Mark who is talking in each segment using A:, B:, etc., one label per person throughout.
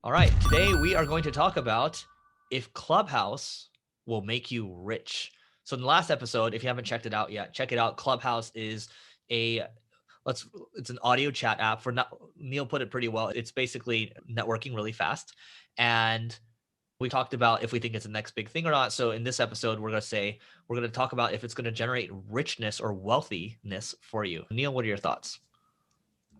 A: All right, today we are going to talk about if Clubhouse will make you rich. So in the last episode, if you haven't checked it out yet, check it out. Clubhouse is a it's an audio chat app for not Neil put it pretty well. It's basically networking really fast. And we talked about if we think it's the next big thing or not. So in this episode, we're going to talk about if it's going to generate richness or wealthiness for you. Neil, what are your thoughts?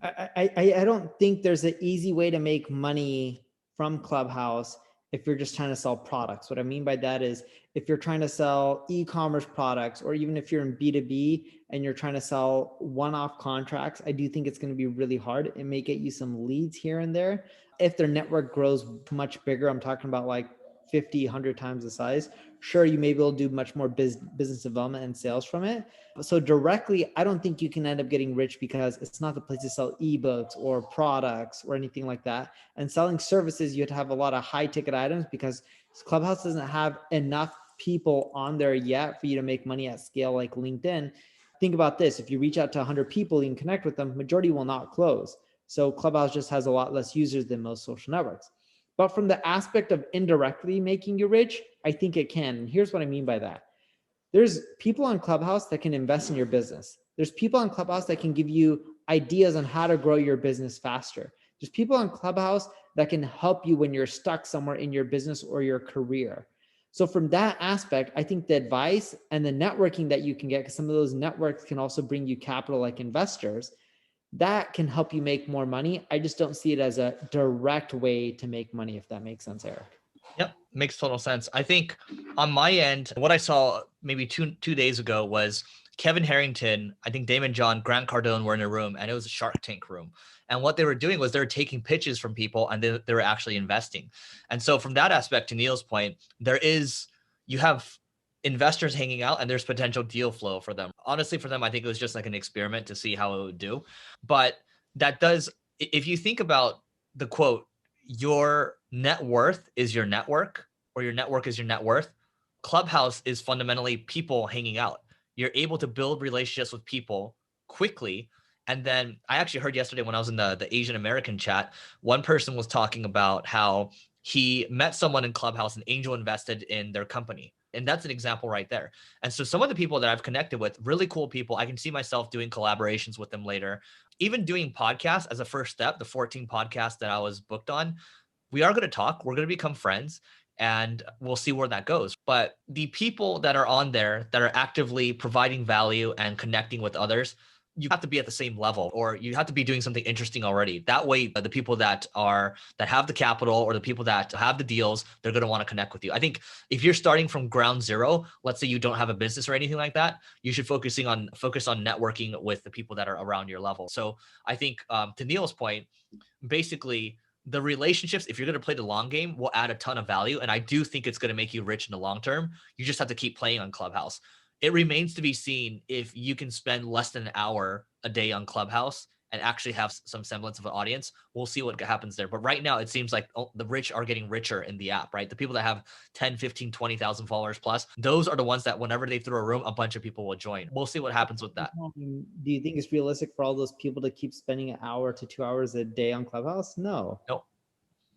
B: I don't think there's an easy way to make money from Clubhouse if you're just trying to sell products. What I mean by that is if you're trying to sell e-commerce products, or even if you're in B2B and you're trying to sell one-off contracts, I do think it's going to be really hard. It may get you some leads here and there. If their network grows much bigger, I'm talking about like 50, 100 times the size, sure, you may be able to do much more business development and sales from it. So directly, I don't think you can end up getting rich because it's not the place to sell ebooks or products or anything like that. And selling services, you have to have a lot of high ticket items because Clubhouse doesn't have enough people on there yet for you to make money at scale like LinkedIn. Think about this. If you reach out to 100 people, you can connect with them, majority will not close. So Clubhouse just has a lot less users than most social networks. But from the aspect of indirectly making you rich, I think it can. And here's what I mean by that. There's people on Clubhouse that can invest in your business. There's people on Clubhouse that can give you ideas on how to grow your business faster. There's people on Clubhouse that can help you when you're stuck somewhere in your business or your career. So from that aspect, I think the advice and the networking that you can get, because some of those networks can also bring you capital like investors, that can help you make more money. I just don't see it as a direct way to make money, if that makes sense, Eric.
A: Yep, makes total sense. I think on my end, what I saw maybe two days ago was Kevin Harrington, I think Damon John, Grant Cardone were in a room, and it was a Shark Tank room. And what they were doing was they were taking pitches from people, and they were actually investing. And so from that aspect, to Neil's point, you have investors hanging out, and there's potential deal flow for them. Honestly, for them, I think it was just like an experiment to see how it would do. But that does, if you think about the quote, your net worth is your network, or your network is your net worth. Clubhouse is fundamentally people hanging out. You're able to build relationships with people quickly. And then I actually heard yesterday when I was in the Asian American chat, one person was talking about how he met someone in Clubhouse and angel invested in their company. And that's an example right there. And so some of the people that I've connected with, really cool people, I can see myself doing collaborations with them later. Even doing podcasts as a first step, the 14 podcasts that I was booked on, we are going to talk. We're going to become friends, and we'll see where that goes. But the people that are on there that are actively providing value and connecting with others, you have to be at the same level, or you have to be doing something interesting already. That way, the people that have the capital, or the people that have the deals, they're going to want to connect with you. I think if you're starting from ground zero, let's say you don't have a business or anything like that, you should focus on networking with the people that are around your level. So I think to Neil's point, basically the relationships, if you're going to play the long game, will add a ton of value. And I do think it's going to make you rich in the long term. You just have to keep playing on Clubhouse. It remains to be seen if you can spend less than an hour a day on Clubhouse and actually have some semblance of an audience. We'll see what happens there. But right now, it seems like the rich are getting richer in the app, right? The people that have 10, 15, 20,000 followers plus, those are the ones that whenever they throw a room, a bunch of people will join. We'll see what happens with that.
B: Do you think it's realistic for all those people to keep spending an hour to 2 hours a day on Clubhouse? No.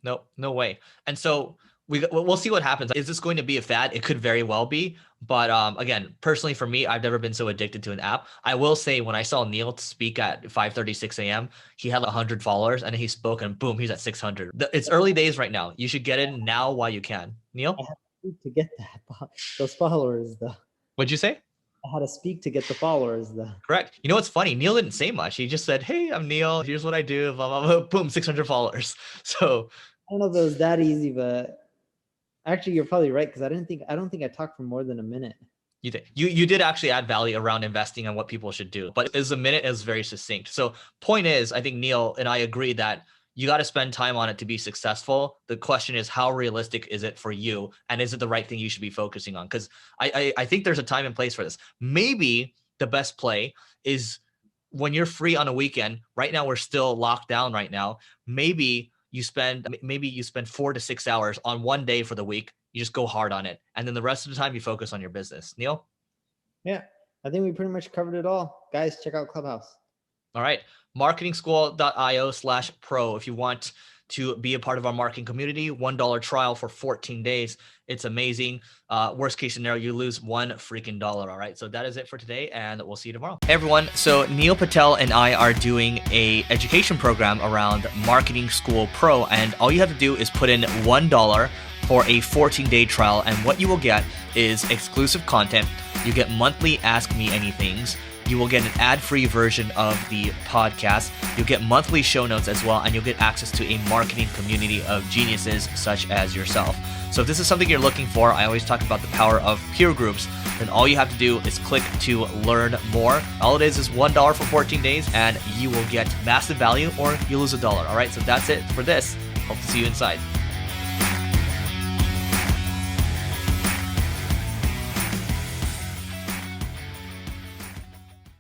A: No way. And so we'll see what happens. Is this going to be a fad? It could very well be. But again, personally for me, I've never been so addicted to an app. I will say when I saw Neil speak at 5:36 a.m., he had 100 followers, and he spoke, and boom, he's at 600. It's early days right now. You should get in now while you can. Neil?
B: I had to speak to get those followers, though.
A: What'd you say?
B: I had to speak to get the followers, though.
A: Correct. You know what's funny? Neil didn't say much. He just said, "Hey, I'm Neil. Here's what I do." Blah, blah, blah. Boom, 600 followers. So
B: I don't know if it was that easy, but actually, you're probably right, because I don't think I talked for more than a minute.
A: You did actually add value around investing and what people should do, but as a minute is very succinct. So point is, I think Neil and I agree that you got to spend time on it to be successful. The question is, how realistic is it for you, and is it the right thing you should be focusing on? Because I think there's a time and place for this. Maybe the best play is when you're free on a weekend. Right now we're still locked down right now. Maybe you spend 4 to 6 hours on one day for the week. You just go hard on it. And then the rest of the time you focus on your business. Neil?
B: Yeah, I think we pretty much covered it all. Guys, check out Clubhouse.
A: All right. Marketingschool.io/pro if you want to be a part of our marketing community. $1 trial for 14 days. It's amazing. Worst case scenario, you lose $1 freaking dollar. All right. So that is it for today, and we'll see you tomorrow. Hey everyone. So Neil Patel and I are doing a education program around Marketing School Pro, and all you have to do is put in $1 for a 14-day trial, and what you will get is exclusive content. You get monthly Ask Me Anythings. You will get an ad-free version of the podcast. You'll get monthly show notes as well, and you'll get access to a marketing community of geniuses such as yourself. So if this is something you're looking for, I always talk about the power of peer groups, then all you have to do is click to learn more. All it is $1 for 14 days, and you will get massive value, or you lose $1. All right, so that's it for this. Hope to see you inside.